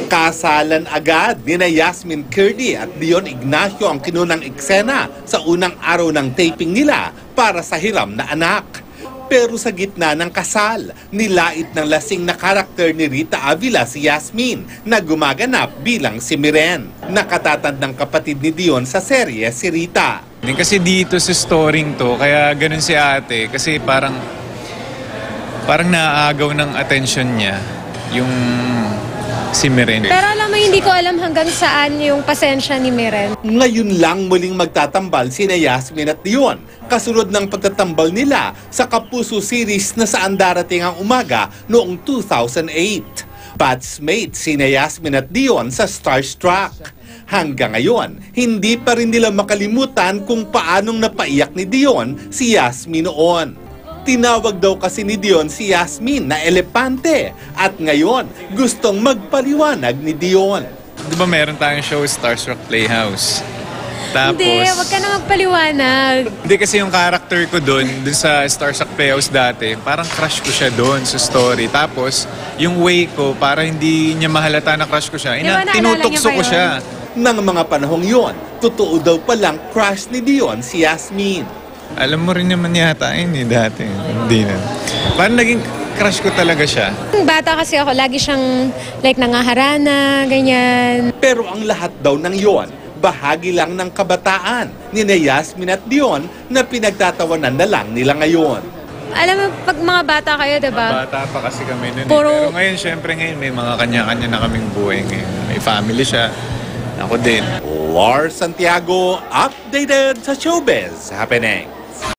Kasalan agad ni na Yasmin Curdy at Dion Ignacio ang kinunang eksena sa unang araw ng taping nila para sa hiram na anak. Pero sa gitna ng kasal, nilait ng lasing na karakter ni Rita Avila si Yasmin na gumaganap bilang si Miren. Nakatatandang kapatid ni Dion sa serye si Rita. Kasi dito sa storying to, kaya ganun si ate kasi parang naaagaw ng attention niya yung si Miren. Pero alam mo, hindi ko alam hanggang saan yung pasensya ni Miren. Ngayon lang muling magtatambal sina Yasmin at Dion, kasunod ng pagtatambal nila sa Kapuso series na saan darating ang umaga noong 2008. Batchmate sina Yasmin at Dion sa Starstruck. Hanggang ngayon, hindi pa rin nila makalimutan kung paanong napaiyak ni Dion si Yasmin noon. Tinawag daw kasi ni Dion si Yasmin na elepante at ngayon gustong magpaliwanag ni Dion. Di ba meron tayong show Starstruck Playhouse? Tapos, Hindi, wag ka na magpaliwanag. Hindi kasi yung character ko dun sa Starstruck Playhouse dati, parang crush ko siya dun sa story. Tapos, yung way ko, para hindi niya mahalata na crush ko siya, tinutokso ko siya. Nang mga panahong yon, totoo daw palang crush ni Dion si Yasmin. Alam mo rin naman yata yun dati. Hindi na. Parang naging crush ko talaga siya. Bata kasi ako, lagi siyang like nangaharana, ganyan. Pero ang lahat daw ng yon, bahagi lang ng kabataan ni na Yasmin at Dion na pinagtatawanan na lang nila ngayon. Alam mo, pag mga bata kayo, diba? Bata pa kasi kami nun. Pero ngayon, syempre ngayon, may mga kanya-kanya na kaming buhay ngayon. May family siya. Ako din. Lars Santiago, updated sa Showbiz Happening.